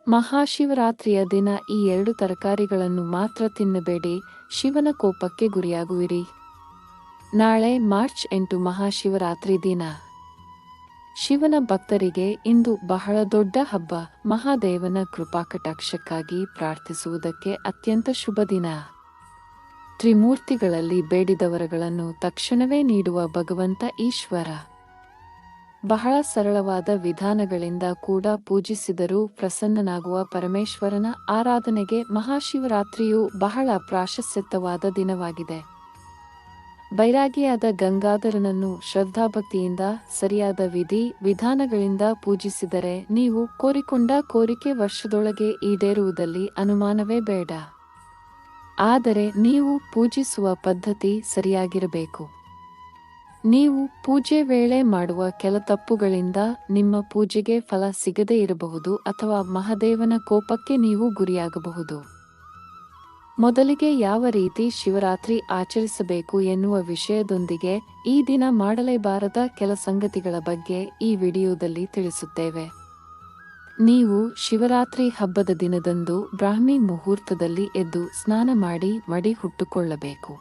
ಮಹಾಶಿವರಾತ್ರಿಯ ದಿನ ಈ 2 ತರಕಾರಿಗಳನ್ನು ಮಾತ್ರ ತಿನ್ನಬೇಡಿ, ಶಿವನ ಕೋಪಕ್ಕೆ ಗುರಿಯಾಗುವಿರಿ. ನಾಳೆ ಮಾರ್ಚ್ 8 ಮಹಾಶಿವರಾತ್ರಿ ದಿನ. ಶಿವನ ಭಕ್ತರಿಗೆ ಇಂದು ಬಹಳ ದೊಡ್ಡ ಹಬ್ಬ. ಮಹಾದೇವನ ಕೃಪಾಕಟಾಕ್ಷಕ್ಕಾಗಿ ಪ್ರಾರ್ಥಿಸುವುದಕ್ಕೆ ಅತ್ಯಂತ ಶುಭ ದಿನ. ತ್ರಿಮೂರ್ತಿಗಳಲ್ಲಿ ಬೇಡಿದವರಗಳನ್ನು ತಕ್ಷಣವೇ ನೀಡುವ ಭಗವಂತ ಈಶ್ವರ. ಬಹಳ ಸರಳವಾದ ವಿಧಾನಗಳಿಂದ ಕೂಡ ಪೂಜಿಸಿದರೂ ಪ್ರಸನ್ನನಾಗುವ ಪರಮೇಶ್ವರನ ಆರಾಧನೆಗೆ ಮಹಾಶಿವರಾತ್ರಿಯು ಬಹಳ ಪ್ರಾಶಸ್ತ್ಯವಾದ ದಿನವಾಗಿದೆ. ಬೈರಾಗಿಯಾದ ಗಂಗಾಧರನನ್ನು ಶ್ರದ್ಧಾಭಕ್ತಿಯಿಂದ ಸರಿಯಾದ ವಿಧಿ ವಿಧಾನಗಳಿಂದ ಪೂಜಿಸಿದರೆ ನೀವು ಕೋರಿಕೊಂಡ ಕೋರಿಕೆ ವರ್ಷದೊಳಗೆ ಈಡೇರುವುದಲ್ಲಿ ಅನುಮಾನವೇ ಬೇಡ. ಆದರೆ ನೀವು ಪೂಜಿಸುವ ಪದ್ಧತಿ ಸರಿಯಾಗಿರಬೇಕು. ನೀವು ಪೂಜೆ ವೇಳೆ ಮಾಡುವ ಕೆಲ ತಪ್ಪುಗಳಿಂದ ನಿಮ್ಮ ಪೂಜೆಗೆ ಫಲ ಸಿಗದೇ ಇರಬಹುದು ಅಥವಾ ಮಹಾದೇವನ ಕೋಪಕ್ಕೆ ನೀವು ಗುರಿಯಾಗಬಹುದು. ಮೊದಲಿಗೆ ಯಾವ ರೀತಿ ಶಿವರಾತ್ರಿ ಆಚರಿಸಬೇಕು ಎನ್ನುವ ವಿಷಯದೊಂದಿಗೆ ಈ ದಿನ ಮಾಡಲೇಬಾರದ ಕೆಲ ಸಂಗತಿಗಳ ಬಗ್ಗೆ ಈ ವಿಡಿಯೋದಲ್ಲಿ ತಿಳಿಸುತ್ತೇವೆ. ನೀವು ಶಿವರಾತ್ರಿ ಹಬ್ಬದ ದಿನದಂದು ಬ್ರಾಹ್ಮಿ ಮುಹೂರ್ತದಲ್ಲಿ ಎದ್ದು ಸ್ನಾನ ಮಾಡಿ ಮಡಿ ಹುಟ್ಟುಕೊಳ್ಳಬೇಕು.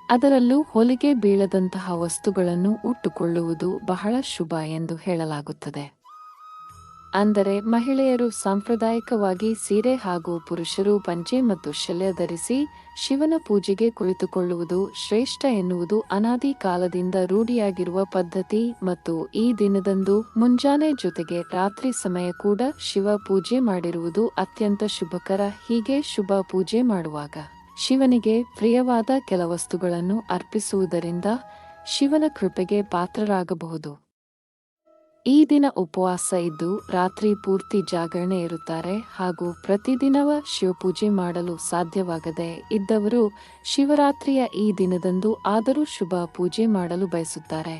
ಅದರಲ್ಲೂ ಹೊಲಿಗೆ ಬೀಳದಂತಹ ವಸ್ತುಗಳನ್ನು ಉಟ್ಟುಕೊಳ್ಳುವುದು ಬಹಳ ಶುಭ ಎಂದು ಹೇಳಲಾಗುತ್ತದೆ. ಅಂದರೆ ಮಹಿಳೆಯರು ಸಾಂಪ್ರದಾಯಿಕವಾಗಿ ಸೀರೆ ಹಾಗೂ ಪುರುಷರು ಪಂಚೆ ಮತ್ತು ಶಲ್ಯ ಧರಿಸಿ ಶಿವನ ಪೂಜೆಗೆ ಕುಳಿತುಕೊಳ್ಳುವುದು ಶ್ರೇಷ್ಠ ಎನ್ನುವುದು ಅನಾದಿ ಕಾಲದಿಂದ ರೂಢಿಯಾಗಿರುವ ಪದ್ಧತಿ. ಮತ್ತು ಈ ದಿನದಂದು ಮುಂಜಾನೆ ಜೊತೆಗೆ ರಾತ್ರಿ ಸಮಯ ಕೂಡ ಶಿವ ಪೂಜೆ ಮಾಡಿರುವುದು ಅತ್ಯಂತ ಶುಭಕರ. ಹೀಗೆ ಶುಭ ಪೂಜೆ ಮಾಡುವಾಗ ಶಿವನಿಗೆ ಪ್ರಿಯವಾದ ಕೆಲ ವಸ್ತುಗಳನ್ನು ಅರ್ಪಿಸುವುದರಿಂದ ಶಿವನ ಕೃಪೆಗೆ ಪಾತ್ರರಾಗಬಹುದು. ಈ ದಿನ ಉಪವಾಸ ಇದ್ದು ರಾತ್ರಿ ಪೂರ್ತಿ ಜಾಗರಣೆ ಇರುತ್ತಾರೆ ಹಾಗೂ ಪ್ರತಿದಿನವ ಶಿವಪೂಜೆ ಮಾಡಲು ಸಾಧ್ಯವಾಗದೆ ಇದ್ದವರು ಶಿವರಾತ್ರಿಯ ಈ ದಿನದಂದು ಆದರೂ ಶುಭ ಪೂಜೆ ಮಾಡಲು ಬಯಸುತ್ತಾರೆ.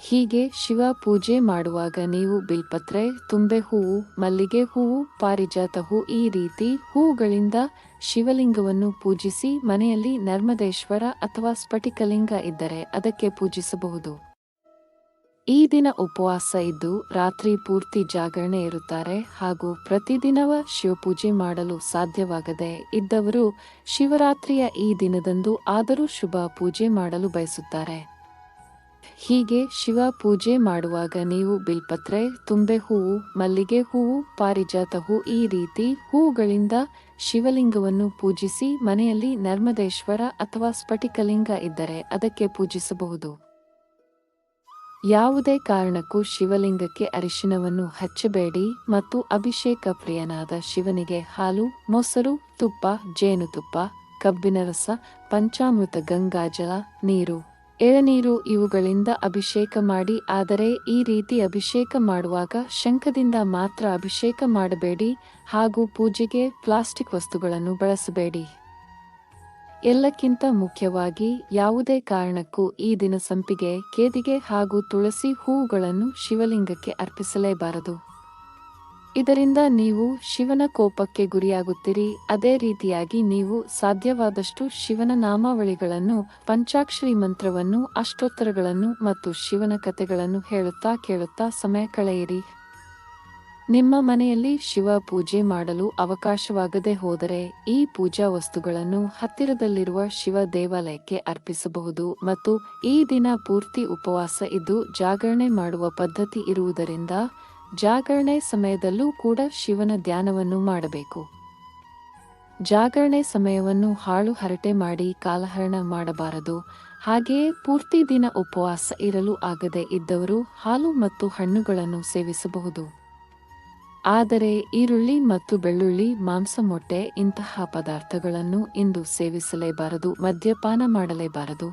ಹೀಗೆ ಶಿವ ಪೂಜೆ ಮಾಡುವಾಗ ನೀವು ಬಿಲ್ಪತ್ರೆ, ತುಂಬೆ ಹೂವು, ಮಲ್ಲಿಗೆ ಹೂವು, ಪಾರಿಜಾತ ಹೂ ಈ ರೀತಿ ಹೂವುಗಳಿಂದ ಶಿವಲಿಂಗವನ್ನು ಪೂಜಿಸಿ ಮನೆಯಲ್ಲಿ ನರ್ಮದೇಶ್ವರ ಅಥವಾ ಸ್ಫಟಿಕಲಿಂಗ ಇದ್ದರೆ ಅದಕ್ಕೆ ಪೂಜಿಸಬಹುದು. ಈ ದಿನ ಉಪವಾಸ ಇದ್ದು ರಾತ್ರಿ ಪೂರ್ತಿ ಜಾಗರಣೆ ಇರುತ್ತಾರೆ ಹಾಗೂ ಪ್ರತಿದಿನವ ಶಿವಪೂಜೆ ಮಾಡಲು ಸಾಧ್ಯವಾಗದೆ ಇದ್ದವರು ಶಿವರಾತ್ರಿಯ ಈ ದಿನದಂದು ಆದರೂ ಶುಭ ಪೂಜೆ ಮಾಡಲು ಬಯಸುತ್ತಾರೆ. ಹೀಗೆ ಶಿವ ಪೂಜೆ ಮಾಡುವಾಗ ನೀವು ಬಿಲ್ಪತ್ರೆ, ತುಂಬೆ ಹೂವು, ಮಲ್ಲಿಗೆ ಹೂವು, ಪಾರಿಜಾತ ಹೂ ಈ ರೀತಿ ಹೂವುಗಳಿಂದ ಶಿವಲಿಂಗವನ್ನು ಪೂಜಿಸಿ ಮನೆಯಲ್ಲಿ ನರ್ಮದೇಶ್ವರ ಅಥವಾ ಸ್ಫಟಿಕಲಿಂಗ ಇದ್ದರೆ ಅದಕ್ಕೆ ಪೂಜಿಸಬಹುದು. ಯಾವುದೇ ಕಾರಣಕ್ಕೂ ಶಿವಲಿಂಗಕ್ಕೆ ಅರಿಶಿನವನ್ನು ಹಚ್ಚಬೇಡಿ ಮತ್ತು ಅಭಿಷೇಕ ಪ್ರಿಯನಾದ ಶಿವನಿಗೆ ಹಾಲು, ಮೊಸರು, ತುಪ್ಪ, ಜೇನುತುಪ್ಪ, ಕಬ್ಬಿನ ರಸ, ಪಂಚಾಮೃತ, ಗಂಗಾಜಲ, ನೀರು, ಎಳನೀರು ಇವುಗಳಿಂದ ಅಭಿಷೇಕ ಮಾಡಿ. ಆದರೆ ಈ ರೀತಿ ಅಭಿಷೇಕ ಮಾಡುವಾಗ ಶಂಖದಿಂದ ಮಾತ್ರ ಅಭಿಷೇಕ ಮಾಡಬೇಡಿ ಹಾಗೂ ಪೂಜೆಗೆ ಪ್ಲಾಸ್ಟಿಕ್ ವಸ್ತುಗಳನ್ನು ಬಳಸಬೇಡಿ. ಎಲ್ಲಕ್ಕಿಂತ ಮುಖ್ಯವಾಗಿ ಯಾವುದೇ ಕಾರಣಕ್ಕೂ ಈ ದಿನ ಸಂಪಿಗೆ, ಕೇದಿಗೆ ಹಾಗೂ ತುಳಸಿ ಹೂವುಗಳನ್ನು ಶಿವಲಿಂಗಕ್ಕೆ ಅರ್ಪಿಸಲೇಬಾರದು. ಇದರಿಂದ ನೀವು ಶಿವನ ಕೋಪಕ್ಕೆ ಗುರಿಯಾಗುತ್ತೀರಿ. ಅದೇ ರೀತಿಯಾಗಿ ನೀವು ಸಾಧ್ಯವಾದಷ್ಟು ಶಿವನ ನಾಮಾವಳಿಗಳನ್ನು, ಪಂಚಾಕ್ಷರಿ ಮಂತ್ರವನ್ನು, ಅಷ್ಟೋತ್ತರಗಳನ್ನು ಮತ್ತು ಶಿವನ ಕಥೆಗಳನ್ನು ಹೇಳುತ್ತಾ ಕೇಳುತ್ತಾ ಸಮಯ ಕಳೆಯಿರಿ. ನಿಮ್ಮ ಮನೆಯಲ್ಲಿ ಶಿವ ಪೂಜೆ ಮಾಡಲು ಅವಕಾಶವಾಗದೆ ಹೋದರೆ ಈ ಪೂಜಾ ವಸ್ತುಗಳನ್ನು ಹತ್ತಿರದಲ್ಲಿರುವ ಶಿವ ದೇವಾಲಯಕ್ಕೆ ಅರ್ಪಿಸಬಹುದು. ಮತ್ತು ಈ ದಿನ ಪೂರ್ತಿ ಉಪವಾಸ ಇದ್ದು ಜಾಗರಣೆ ಮಾಡುವ ಪದ್ಧತಿ ಇರುವುದರಿಂದ ಜಾಗರಣೆ ಸಮಯದಲ್ಲೂ ಕೂಡ ಶಿವನ ಧ್ಯಾನವನ್ನು ಮಾಡಬೇಕು. ಜಾಗರಣೆ ಸಮಯವನ್ನು ಹಾಳು ಹರಟೆ ಮಾಡಿ ಕಾಲಹರಣ ಮಾಡಬಾರದು. ಹಾಗೆಯೇ ಪೂರ್ತಿ ದಿನ ಉಪವಾಸ ಇರಲು ಆಗದೆ ಇದ್ದವರು ಹಾಲು ಮತ್ತು ಹಣ್ಣುಗಳನ್ನು ಸೇವಿಸಬಹುದು. ಆದರೆ ಈರುಳ್ಳಿ ಮತ್ತು ಬೆಳ್ಳುಳ್ಳಿ, ಮಾಂಸ, ಮೊಟ್ಟೆ ಇಂತಹ ಪದಾರ್ಥಗಳನ್ನು ಇಂದು ಸೇವಿಸಲೇಬಾರದು. ಮದ್ಯಪಾನ ಮಾಡಲೇಬಾರದು.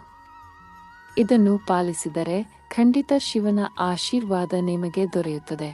ಇದನ್ನು ಪಾಲಿಸಿದರೆ ಖಂಡಿತ ಶಿವನ ಆಶೀರ್ವಾದ ನಿಮಗೆ ದೊರೆಯುತ್ತದೆ.